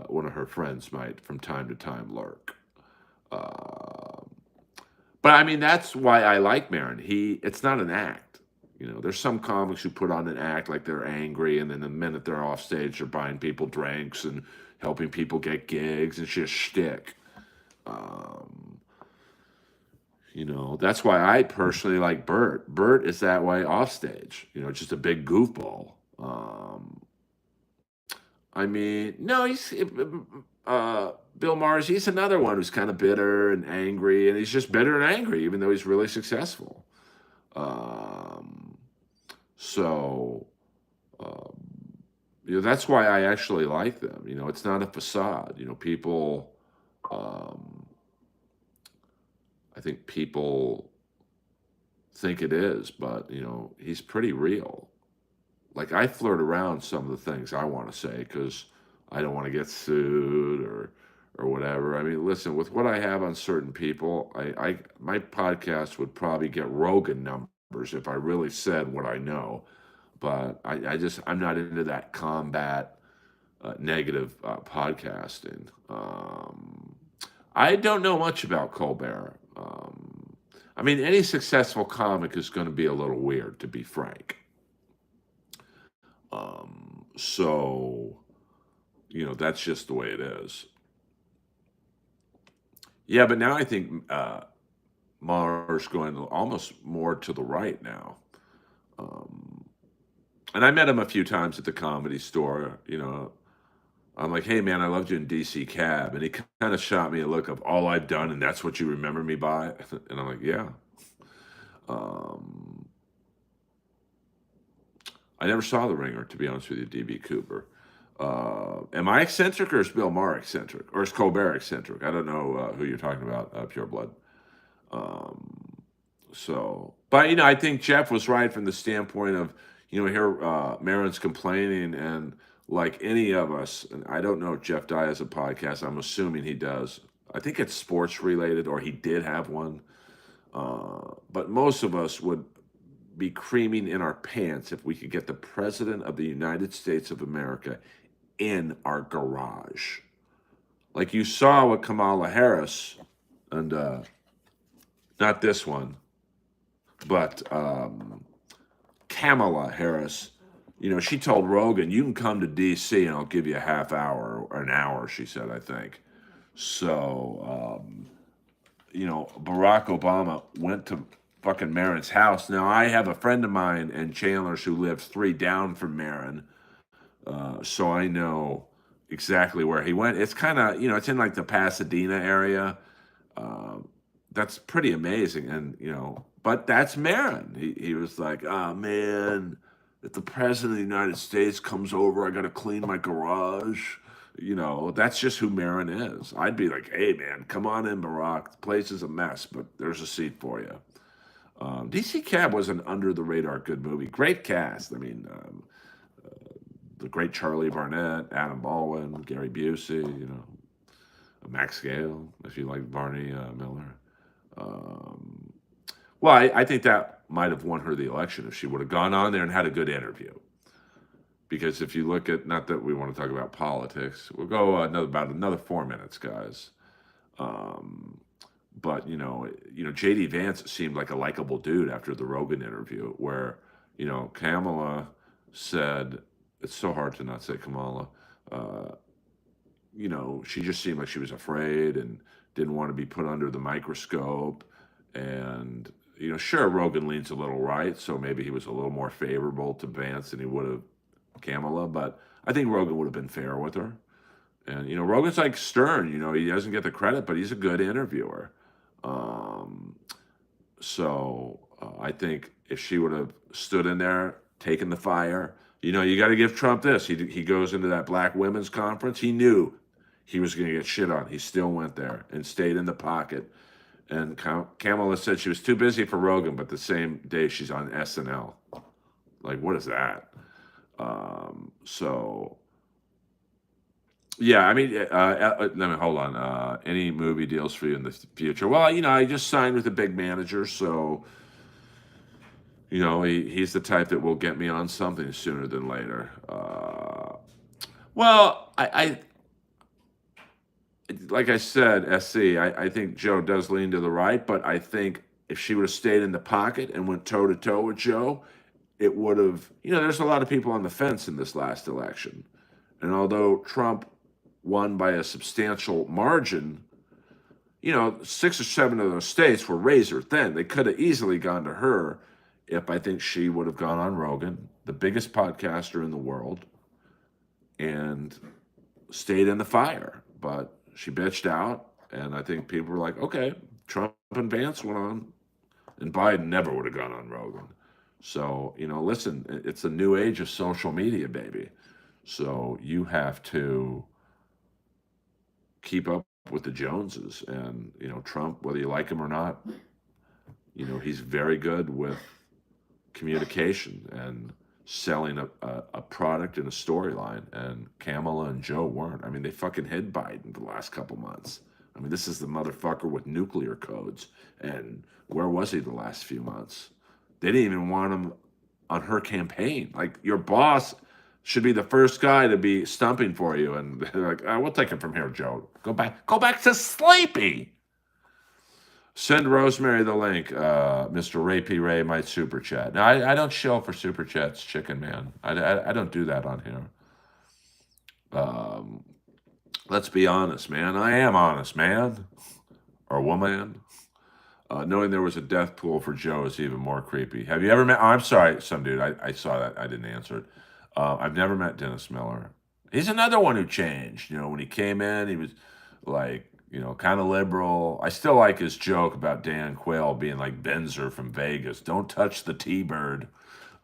one of her friends might from time to time lurk. But I mean, that's why I like Maron. It's not an act. There's some comics who put on an act like they're angry, and then the minute they're off stage, they're buying people drinks and helping people get gigs. It's just shtick. Um, that's why I personally like Bert. Bert is that way off stage. Just a big goofball. I mean, no, Bill Maher's. He's another one who's kind of bitter and angry, and he's just bitter and angry, even though he's really successful. Um, so, um, that's why I actually like them. It's not a facade. People. Um, I think people think it is, but he's pretty real. Like I flirt around some of the things I want to say because I don't want to get sued or whatever. I mean, listen, with what I have on certain people, I my podcast would probably get Rogan numbers if I really said what I know. But I'm not into that combat negative podcasting. I don't know much about Colbert. I mean, any successful comic is going to be a little weird, to be frank. So, that's just the way it is. Yeah, but now I think Maher's going almost more to the right now. Um, and I met him a few times at the Comedy Store. I'm like, hey man, I loved you in DC Cab, and he kind of shot me a look of all I've done, and that's what you remember me by. And I'm like, yeah. Um, I never saw The Ringer, to be honest with you, DB Cooper. Am I eccentric, or is Bill Maher eccentric, or is Colbert eccentric? I don't know who you're talking about, Pure Blood. Um, but I think Jeff was right from the standpoint of, here Maron's complaining, and like any of us, and I don't know if Jeff Dye has a podcast. I'm assuming he does. I think it's sports related, or he did have one. But most of us would be creaming in our pants if we could get the president of the United States of America in our garage. Like you saw with Kamala Harris, and not this one, but Kamala Harris. She told Rogan, "You can come to D.C. and I'll give you a half hour or an hour." She said, I think. So, Barack Obama went to fucking Maron's house. Now, I have a friend of mine in Chandler's who lives 3 down from Maron, so I know exactly where he went. It's kind of, it's in like the Pasadena area. That's pretty amazing, and but that's Maron. He was like, "Oh man, if the president of the United States comes over, I got to clean my garage." That's just who Maron is. I'd be like, "Hey man, come on in, Barack. The place is a mess, but there's a seat for you." DC Cab was an under the radar good movie. Great cast. I mean, the great Charlie Barnett, Adam Baldwin, Gary Busey. Max Gale, if you like Barney Miller. Um, well, I think that might have won her the election if she would have gone on there and had a good interview. Because if you look at, not that we want to talk about politics, we'll go about another 4 minutes, guys. Um, but JD Vance seemed like a likable dude after the Rogan interview, where Kamala said, it's so hard to not say Kamala. She just seemed like she was afraid and didn't want to be put under the microscope. And sure, Rogan leans a little right, so maybe he was a little more favorable to Vance than he would have Kamala. But I think Rogan would have been fair with her. And Rogan's like Stern. He doesn't get the credit, but he's a good interviewer. Um, I think if she would have stood in there, taken the fire, you got to give Trump this. He goes into that Black Women's Conference. He knew he was going to get shit on. He still went there and stayed in the pocket. And Kamala said she was too busy for Rogan, but the same day she's on SNL. Like, what is that? Yeah, I mean, let me hold on. Any movie deals for you in the future? Well, I just signed with a big manager, so he's the type that will get me on something sooner than later. Well, like I said, SC, I think Joe does lean to the right, but I think if she would have stayed in the pocket and went toe to toe with Joe, it would have, there's a lot of people on the fence in this last election. And although Trump won by a substantial margin, 6 or 7 of those states were razor thin. They could have easily gone to her if I think she would have gone on Rogan, the biggest podcaster in the world, and stayed in the fire. But she bitched out, and I think people were like, okay, Trump and Vance went on, and Biden never would have gone on Rogan. So, listen, it's a new age of social media, baby. So you have to keep up with the Joneses. And, Trump, whether you like him or not, he's very good with communication and selling a product and a storyline. And Kamala and Joe weren't. I mean, they fucking hid Biden the last couple months. I mean, this is the motherfucker with nuclear codes. And where was he the last few months? They didn't even want him on her campaign. Like, your boss should be the first guy to be stumping for you. And they're like, we'll take it from here, Joe. Go back to sleepy. Send Rosemary the link. Mr. Ray P. Ray might super chat. Now, I don't show for super chats, chicken man. I don't do that on here. Let's be honest, man. I am honest, man. Or woman. Knowing there was a death pool for Joe is even more creepy. Have you ever met? Oh, I'm sorry, some dude. I saw that. I didn't answer it. I've never met Dennis Miller. He's another one who changed. When he came in, he was like, kind of liberal. I still like his joke about Dan Quayle being like Benzer from Vegas. Don't touch the T-bird.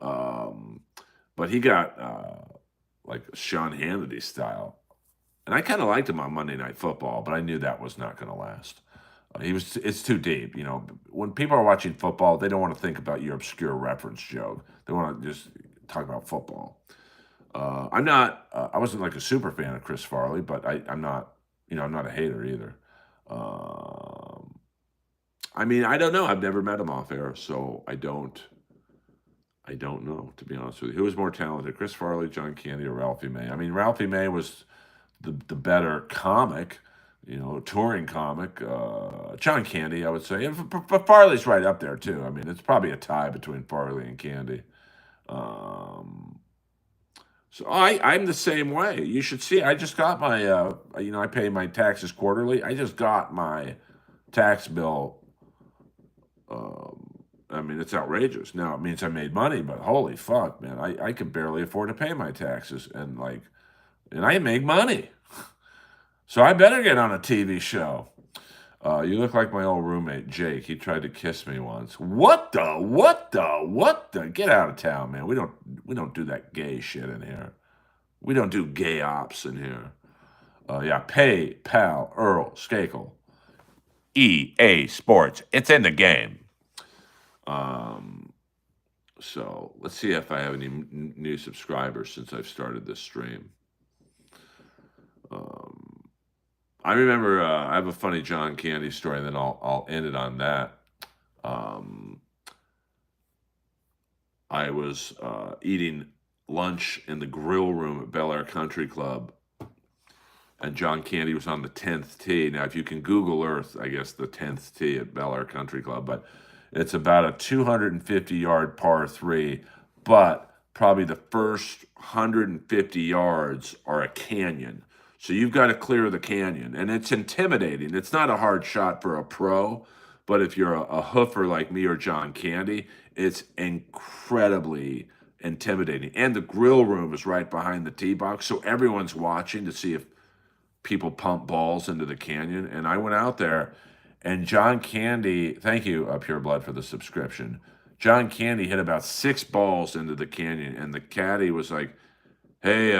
But he got like Sean Hannity style. And I kind of liked him on Monday Night Football, but I knew that was not going to last. It's too deep. When people are watching football, they don't want to think about your obscure reference joke. They want to just talk about football. I wasn't like a super fan of Chris Farley, but I'm not, I'm not a hater either. I mean, I don't know. I've never met him off air, so I don't know, to be honest with you. Who was more talented, Chris Farley, John Candy, or Ralphie May? I mean, Ralphie May was the better comic, touring comic. John Candy, I would say. But Farley's right up there, too. I mean, it's probably a tie between Farley and Candy. So I'm the same way. You should see. I just got my, I pay my taxes quarterly. I just got my tax bill. I mean, it's outrageous. Now, it means I made money, but holy fuck, man. I can barely afford to pay my taxes. And I make money. So I better get on a TV show. You look like my old roommate, Jake. He tried to kiss me once. What the? Get out of town, man. We don't do that gay shit in here. We don't do gay ops in here. Yeah, pay, pal, Earl Skakel. EA Sports. It's in the game. So let's see if I have any new subscribers since I've started this stream. I remember I have a funny John Candy story, and then I'll end it on that. I was eating lunch in the grill room at Bel Air Country Club, and John Candy was on the 10th tee. Now, if you can Google Earth, I guess the 10th tee at Bel Air Country Club, but it's about a 250-yard par 3, but probably the first 150 yards are a canyon. So you've got to clear the canyon, and it's intimidating. It's not a hard shot for a pro, but if you're a hoofer like me or John Candy, it's incredibly intimidating. And the grill room is right behind the tee box, so everyone's watching to see if people pump balls into the canyon. And I went out there, and John Candy, thank you, Pure Blood, for the subscription. John Candy hit about 6 balls into the canyon, and the caddy was like, hey,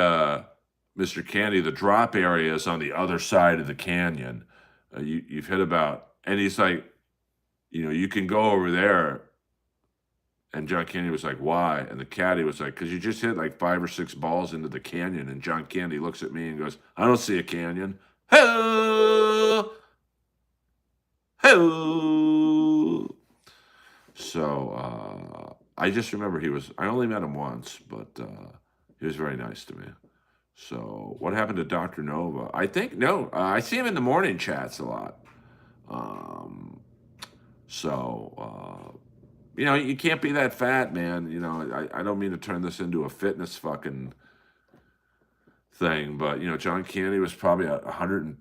Mr. Candy, the drop area is on the other side of the canyon. You've hit about, and he's like, you can go over there. And John Candy was like, why? And the caddy was like, because you just hit like 5 or 6 balls into the canyon. And John Candy looks at me and goes, I don't see a canyon. Hello! Hello! So I just remember I only met him once, but he was very nice to me. So what happened to Dr. Nova? I think no. I see him in the morning chats a lot. Um, so you can't be that fat, man. I don't mean to turn this into a fitness fucking thing, but John Kennedy was probably 100+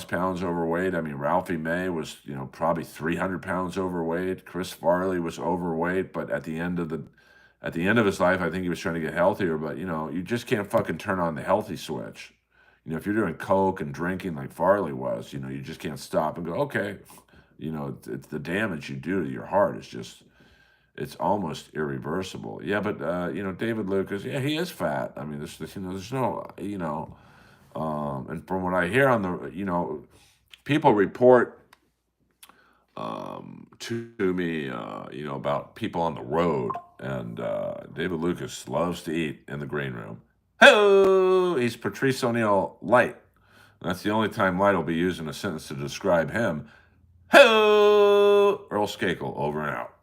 pounds overweight. I mean, Ralphie May was probably 300 pounds overweight. Chris Farley was overweight, but at the end of his life, I think he was trying to get healthier. But you just can't fucking turn on the healthy switch. If you're doing coke and drinking like Farley was, you just can't stop and go, okay. It's the damage you do to your heart is just, it's almost irreversible. Yeah, but David Lucas, yeah, he is fat. I mean, there's no, and from what I hear on the, people report to me, about people on the road, and David Lucas loves to eat in the green room. Oh, he's Patrice O'Neill light. That's the only time light will be used in a sentence to describe him. Hello, Earl Skakel, over and out.